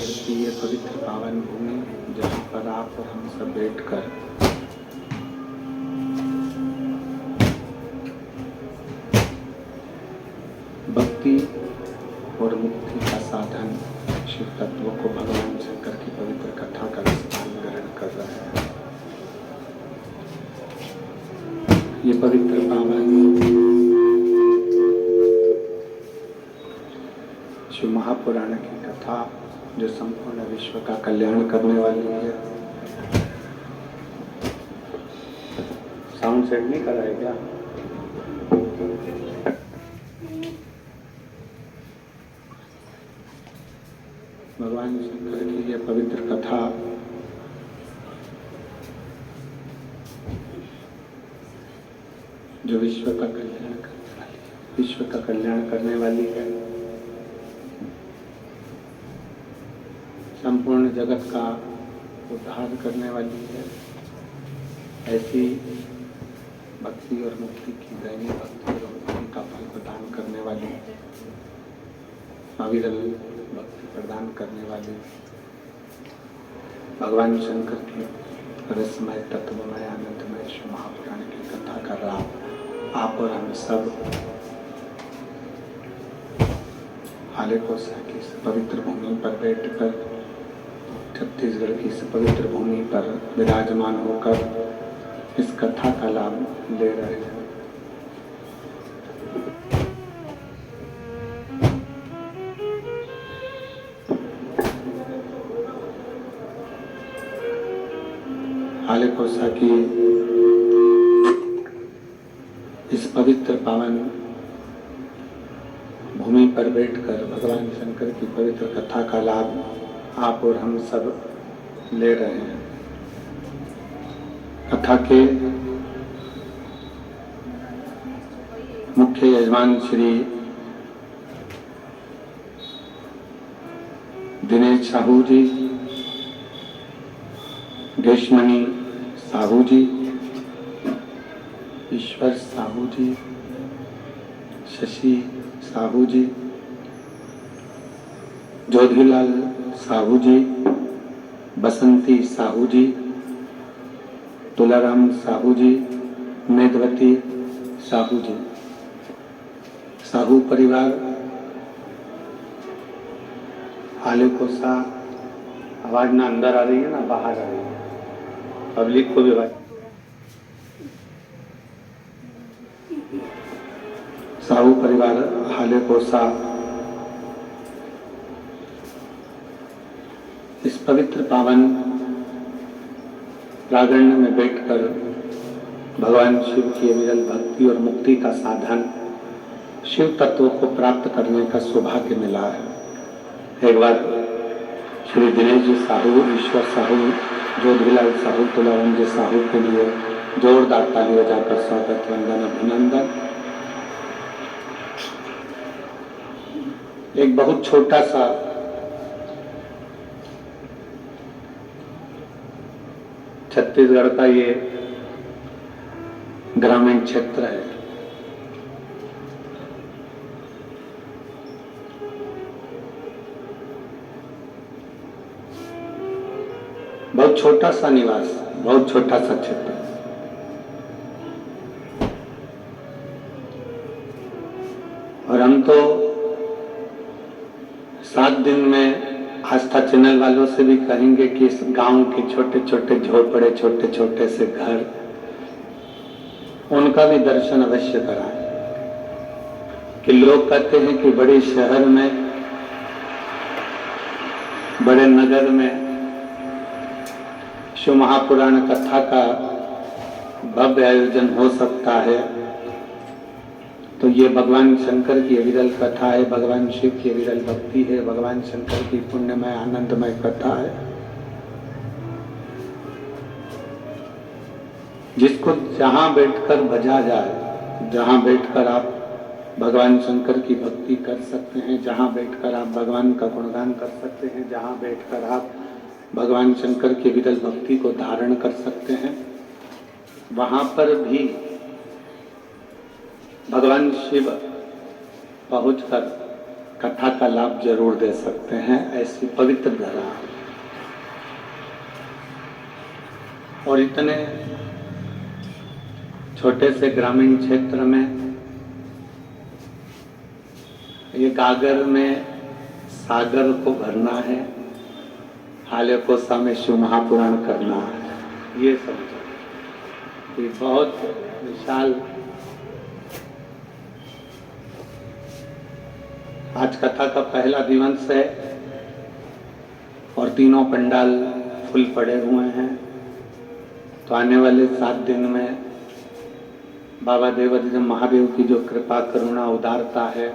शंकर की ये पवित्र पावन भूमि जहाँ पर आप और हम सब बैठकर भक्ति और मुक्ति का साधन शिव तत्व को भगवान शंकर की पवित्र कथा का स्थान ग्रहण कर रहे हैं। ये पवित्र पावन शिव महापुराण की कथा जो संपूर्ण विश्व का कल्याण करने वाली है। साउंड सेट नहीं कर रहा है क्या? भगवान शंकर की यह पवित्र कथा जो विश्व का कल्याण करने वाली है, संपूर्ण जगत का उद्धार करने वाली है, ऐसी भक्ति और मुक्ति की दैनिक भक्ति और मुक्ति का फल प्रदान करने वाली, अविरल भक्ति प्रदान करने वाली भगवान शंकर की रसमय तत्वमय आनंदमय शिव महापुराण की कथा कर रहा आप और हम सब हाले कोसा की इस पवित्र भूमि पर बैठकर छत्तीसगढ़ की इस पवित्र भूमि पर विराजमान होकर इस कथा का लाभ ले रहे हैं। हाले कोसा की इस पवित्र पावन भूमि पर बैठकर भगवान शंकर की पवित्र कथा का लाभ आप और हम सब ले रहे हैं। कथा के मुख्य यजमान श्री दिनेश साहू जी, देशमणि साहू जी, ईश्वर साहू जी, शशि साहू जी, जोधीलाल साहू जी, बसंती साहू जी, तुलाराम साहू जी, मेदवती साहू जी, साहू परिवार हाले कोसा। आवाज ना अंदर आ रही है ना बाहर आ रही है, पब्लिक को भी आवाज। साहू परिवार हाले कोसा इस पवित्र पावन प्रांगण में बैठकर भगवान शिव की अविरल भक्ति और मुक्ति का साधन शिव तत्व को प्राप्त करने का सौभाग्य मिला है। एक बार श्री दिनेश जी साहू, ईश्वर साहू, जोधीलाल साहू, तुलाराम जी साहू के लिए जोरदार ताली बजाकर स्वागत, वंदन, अभिनंदन। एक बहुत छोटा सा छत्तीसगढ़ का ये ग्रामीण क्षेत्र है। बहुत छोटा सा निवास, बहुत छोटा सा क्षेत्र। और हम तो 7 दिन में आस्था चैनल वालों से भी कहेंगे कि इस गांव के छोटे छोटे झोपड़े, छोटे छोटे से घर, उनका भी दर्शन अवश्य कराएं। कि लोग कहते हैं कि बड़े शहर में, बड़े नगर में शिव महापुराण कथा का भव्य आयोजन हो सकता है, तो ये भगवान शंकर की अविरल कथा है, भगवान शिव की अविरल भक्ति है, भगवान शंकर की पुण्यमय आनंदमय कथा है, जिसको जहां बैठकर भजा जाए, जहां बैठकर आप भगवान शंकर की भक्ति कर सकते हैं, जहां बैठकर आप भगवान का गुणगान कर सकते हैं, जहां बैठकर आप भगवान शंकर की अविरल भक्ति को धारण कर सकते हैं, वहां पर भी भगवान शिव पहुंचकर कथा का लाभ जरूर दे सकते हैं। ऐसी पवित्र धरा और इतने छोटे से ग्रामीण क्षेत्र में ये गागर में सागर को भरना है, हाले कोसा में शिव महापुराण करना है। ये समझो ये बहुत विशाल। आज कथा का पहला दिवस है और तीनों पंडाल फुल पड़े हुए हैं। तो आने वाले 7 दिन में बाबा देवाधिदेव महादेव की जो कृपा करुणा उदारता है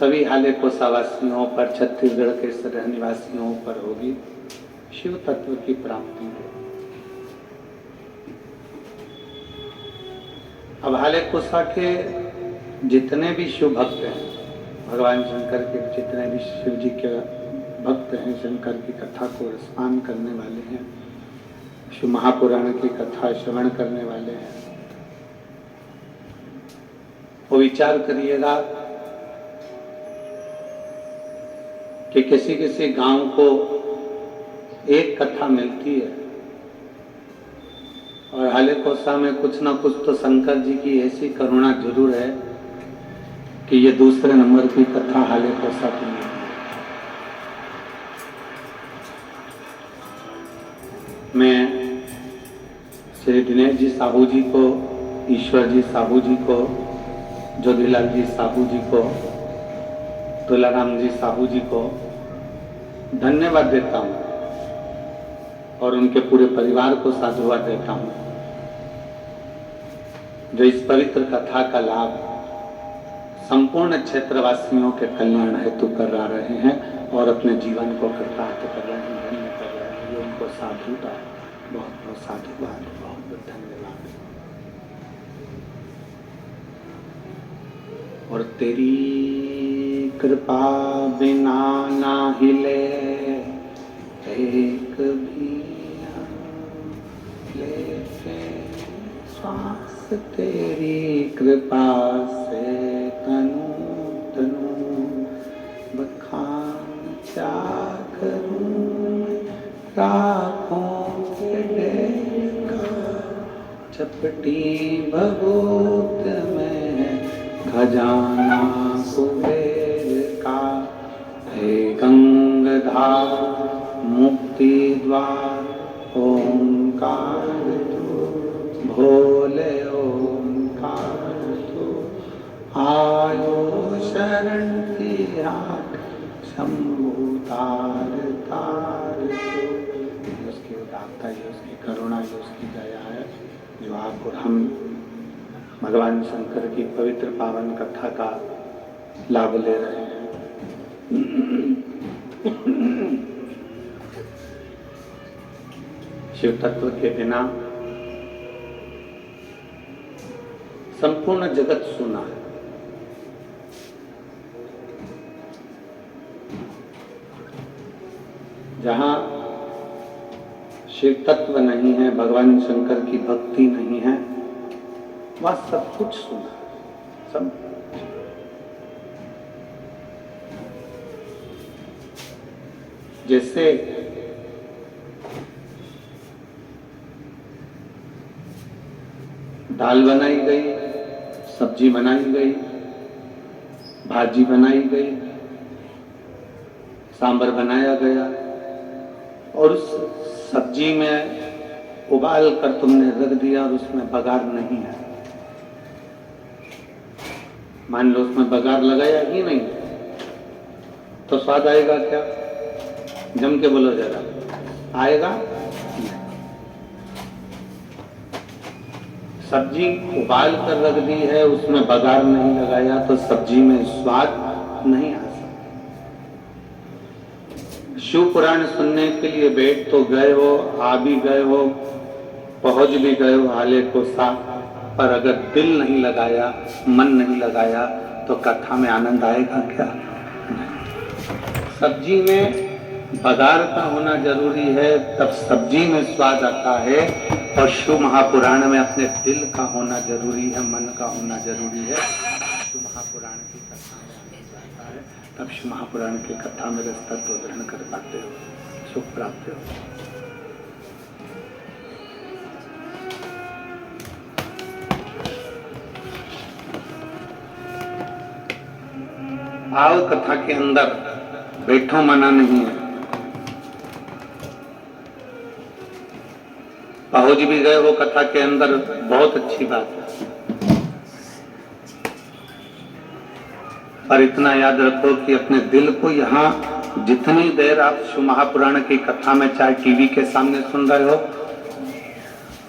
सभी हाले कोसावासियों पर, छत्तीसगढ़ के सभी निवासियों पर होगी। शिव तत्व की प्राप्ति हो। अब हाले कोसा के जितने भी शिव भक्त हैं, भगवान शंकर के जितने भी शिव जी के भक्त हैं, शंकर की कथा को रसपान करने वाले हैं, शिव महापुराण की कथा श्रवण करने वाले हैं, वो विचार करिएगा कि किसी किसी गांव को एक कथा मिलती है और हाले कोसा में कुछ ना कुछ तो शंकर जी की ऐसी करुणा जरूर है कि ये दूसरे नंबर की कथा हाले कोसा की है। मैं श्री दिनेश जी साहू जी को, ईश्वर जी साहू जी को, ज्योतिलाल जी साहू जी को, तुलाराम जी साहू जी को धन्यवाद देता हूँ और उनके पूरे परिवार को साधुवाद देता हूँ जो इस पवित्र कथा का लाभ संपूर्ण क्षेत्रवासियों के कल्याण हेतु करा रहे हैं और अपने जीवन को कृतार्थ कर रहे हैं, धन्य कर रहे हैं। ये उनको साधुता, बहुत बहुत साधुवाद, बहुत बहुत धन्यवाद। और तेरी कृपा बिना ना हिले एक भी लेके श्वास, तेरी कृपा से तनु तनु बखान क्या करूं, राखों के देखा चपटी भगोत में खजाना कुबेर का, हे गंगाधार मुक्ति द्वार ओंकार तू, भोले ओंकार तू, आयो शरण की राख शंभु तार तार तू। उसकी उदारता, ये उसकी करुणा, ये उसकी दया है जो आप और हम भगवान शंकर की पवित्र पावन कथा का लाभ ले रहे हैं। शिव तत्व के बिना संपूर्ण जगत सुना है। जहां शिव तत्व नहीं है, भगवान शंकर की भक्ति नहीं है, वह सब कुछ सुना, सब। जैसे दाल बनाई गई, सब्जी बनाई गई, भाजी बनाई गई, सांभर बनाया गया और उस सब्जी में उबाल कर तुमने रख दिया और उसमें बघार नहीं है। मान लो उसमें बघार लगाया ही नहीं तो स्वाद आएगा क्या? जम के बोलो जरा, आएगा? सब्जी उबाल कर रख दी है, उसमें बघार नहीं लगाया तो सब्जी में स्वाद नहीं आ सकता। शिव पुराण सुनने के लिए बैठ तो गए हो, आ भी गए हो, पहुंच भी गए हो हाले कोसा, पर अगर दिल नहीं लगाया, मन नहीं लगाया तो कथा में आनंद आएगा क्या? सब्जी में बघार का होना जरूरी है, तब सब्जी में स्वाद आता है। और शिव महापुराण में अपने दिल का होना जरूरी है, मन का होना जरूरी है। शिव महापुराण की कथा तब शिव महापुराण की कथा में रस तत्व ग्रहण कर पाते हो, सुख प्राप्त हो। आओ कथा के अंदर, बैठो मना नहीं है। पहुंच भी गए वो कथा के अंदर, बहुत अच्छी बात है। पर इतना याद रखो कि अपने दिल को यहाँ जितनी देर आप शिव महापुराण की कथा में, चाहे टीवी के सामने सुन रहे हो,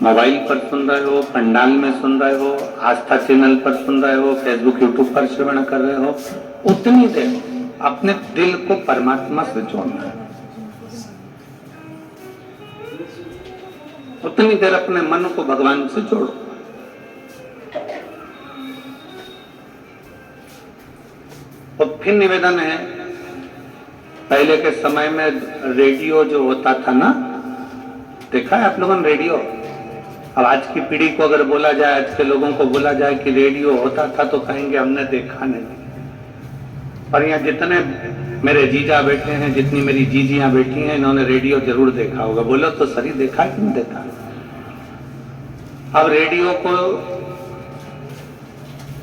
मोबाइल पर सुन रहे हो, पंडाल में सुन रहे हो, आस्था चैनल पर सुन रहे हो, फेसबुक यूट्यूब पर श्रवण कर रहे हो, उतनी देर अपने दिल को परमात्मा से जोड़ना है। उतनी देर अपने मन को भगवान से जोड़ो। और फिर निवेदन है, पहले के समय में रेडियो जो होता था ना, देखा है आप लोगों ने रेडियो? अब आज की पीढ़ी को अगर बोला जाए, आज के लोगों को बोला जाए कि रेडियो होता था, तो कहेंगे हमने देखा नहीं। पर यहाँ जितने मेरे जीजा बैठे हैं, जितनी मेरी जीजियां बैठी हैं, इन्होंने रेडियो जरूर देखा होगा। बोलो तो सही, देखा कि नहीं देखा? अब रेडियो को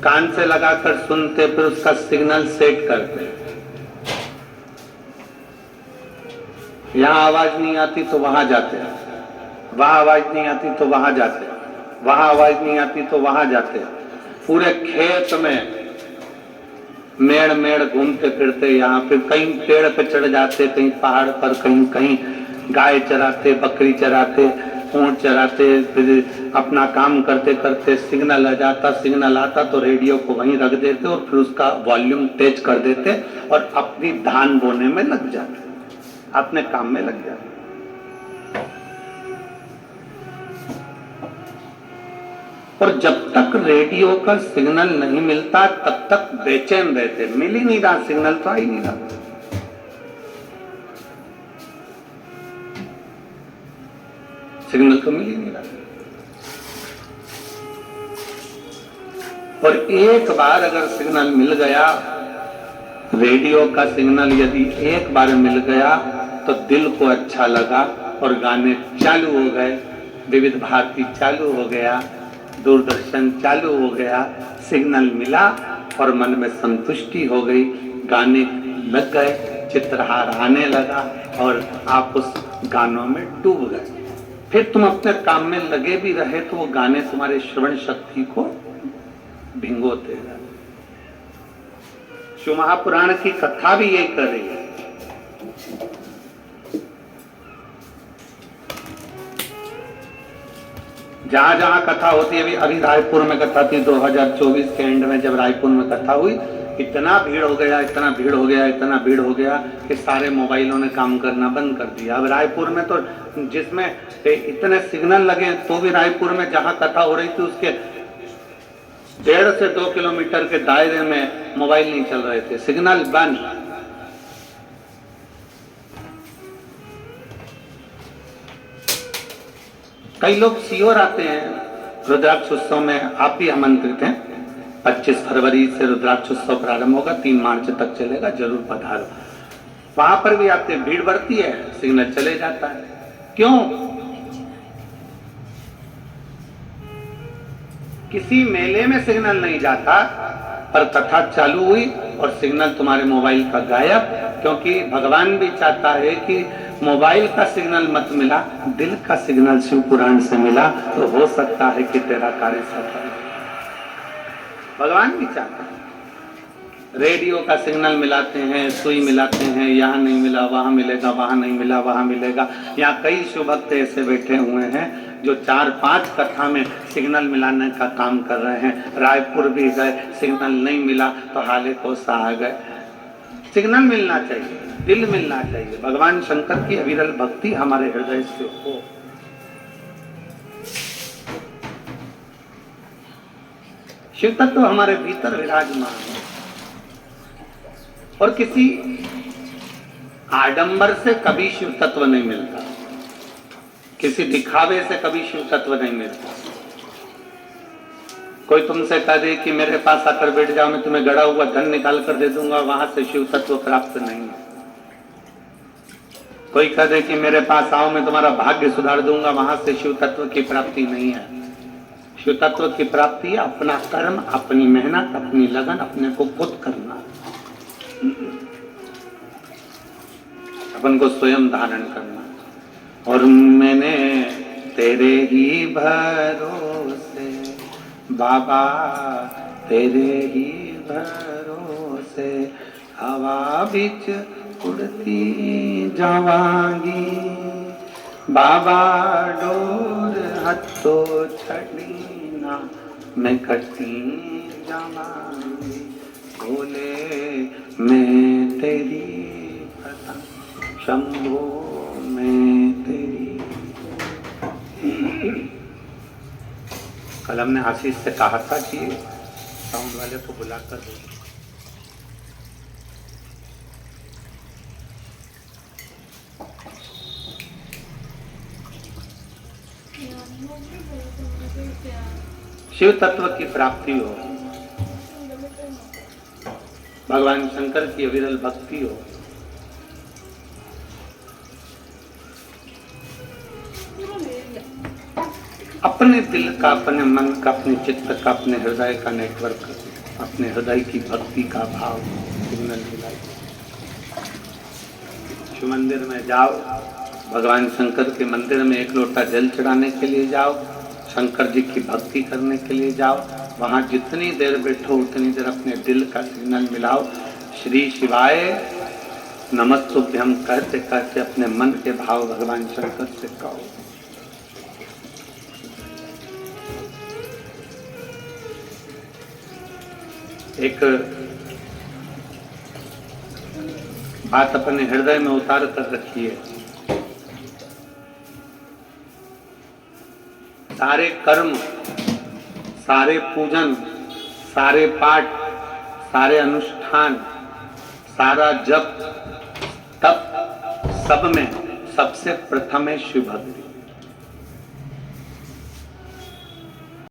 कान से लगाकर सुनते, फिर उसका सिग्नल सेट करते। यहां आवाज नहीं आती तो वहां जाते, वहां आवाज नहीं आती तो वहां जाते, वहां आवाज नहीं आती तो वहां जाते। पूरे खेत में मेड़ मेड़ घूमते फिरते, यहाँ फिर कहीं पेड़ पे चढ़ जाते, कहीं पहाड़ पर, कहीं कहीं गाय चराते, बकरी चराते, ऊंट चराते, फिर अपना काम करते करते सिग्नल आ जाता, सिग्नल आता तो रेडियो को वहीं रख देते और फिर उसका वॉल्यूम तेज कर देते और अपनी धान बोने में लग जाते, अपने काम में लग जाते। और जब तक रेडियो का सिग्नल नहीं मिलता तब तक बेचैन रहते। मिल ही नहीं रहा सिग्नल, तो आ ही नहीं रहा। सिग्नल तो मिल ही नहीं रहा। और एक बार अगर सिग्नल मिल गया, रेडियो का सिग्नल यदि एक बार मिल गया तो दिल को अच्छा लगा और गाने चालू हो गए, विविध भारती चालू हो गया, दूरदर्शन चालू हो गया, सिग्नल मिला और मन में संतुष्टि हो गई, गाने लग गए, चित्रहार आने लगा और आप उस गानों में डूब गए। फिर तुम अपने काम में लगे भी रहे तो वो गाने तुम्हारे श्रवण शक्ति को भिंगोते गए। शिव महापुराण की कथा भी यही कर रही है। जहां जहां कथा होती है, अभी रायपुर में कथा थी 2024 के एंड में, जब रायपुर में कथा हुई, इतना भीड़ हो गया, इतना भीड़ हो गया, इतना भीड़ हो गया कि सारे मोबाइलों ने काम करना बंद कर दिया। अब रायपुर में तो जिसमें इतने सिग्नल लगे तो भी रायपुर में जहां कथा हो रही थी उसके 1.5 से 2 किलोमीटर के दायरे में मोबाइल नहीं चल रहे थे, सिग्नल बंद। कई लोग सीहोर आते हैं रुद्राक्ष उत्सव में, आप भी आमंत्रित हैं। 25 फरवरी से रुद्राक्ष उत्सव प्रारंभ होगा, 3 मार्च तक चलेगा, जरूर पधारो। वहां पर भी आते हैं, भीड़ बढ़ती है, सिग्नल चले जाता है। क्यों? किसी मेले में सिग्नल नहीं जाता, पर कथा चालू हुई और सिग्नल तुम्हारे मोबाइल का गायब, क्योंकि भगवान भी चाहता है कि मोबाइल का सिग्नल मत मिला, दिल का सिग्नल शिव पुराण से मिला तो हो सकता है कि तेरा कार्य सफल हो। भगवान भी चाहता है। रेडियो का सिग्नल मिलाते हैं, सुई मिलाते हैं, यहाँ नहीं मिला वहां मिलेगा, वहां नहीं मिला वहां मिलेगा। यहाँ कई शिव भक्त ऐसे बैठे हुए हैं जो 4-5 कथा में सिग्नल मिलाने का काम कर रहे हैं। रायपुर भी गए, सिग्नल नहीं मिला तो हाले कोसा आ गए। सिग्नल मिलना चाहिए, दिल मिलना चाहिए। भगवान शंकर की अविरल भक्ति हमारे हृदय से हो। शिव तत्व हमारे भीतर विराजमान है और किसी आडंबर से कभी शिव तत्व नहीं मिलता, किसी दिखावे से कभी शिव तत्व नहीं मिलता। कोई तुमसे कह दे कि मेरे पास आकर बैठ जाओ, मैं तुम्हें गड़ा हुआ धन निकाल कर दे दूंगा, वहां से शिव तत्व प्राप्त नहीं है। कोई कह दे कि मेरे पास आओ, मैं तुम्हारा भाग्य सुधार दूंगा, वहां से शिव तत्व की प्राप्ति नहीं है। शिव तत्व की प्राप्ति अपना कर्म, अपनी मेहनत, अपनी लगन, अपने को खुद करना, अपन को स्वयं धारण करना। और मैंने तेरे ही भरोसे बाबा, तेरे ही भरोसे हवा बिच उड़ती जावांगी बाबा, डोर हथो छड़ी ना मैं कटी जावांगी, बोले मैं तेरी पता शंभो मैं तेरी। कल हमने आशीष से कहा था कि साउंड वाले को बुलाकर दो। शिव तत्व की प्राप्ति हो, भगवान शंकर की अविरल भक्ति हो, अपने दिल का, अपने मन का, अपने चित्त का, अपने हृदय का नेटवर्क, अपने हृदय की भक्ति का भाव सिग्नल मिलाए। शिव मंदिर में जाओ, भगवान शंकर के मंदिर में एक लोटा जल चढ़ाने के लिए जाओ, शंकर जी की भक्ति करने के लिए जाओ, वहां जितनी देर बैठो उतनी देर अपने दिल का सिग्नल मिलाओ। श्री शिवाय नमस्तुभ्यम कहते कहते अपने मन के भाव भगवान शंकर से कहो। एक बात अपने हृदय में उतार कर रखिए, सारे कर्म, सारे पूजन, सारे पाठ, सारे अनुष्ठान, सारा जप तप, सब में सबसे प्रथम है शिव भक्ति।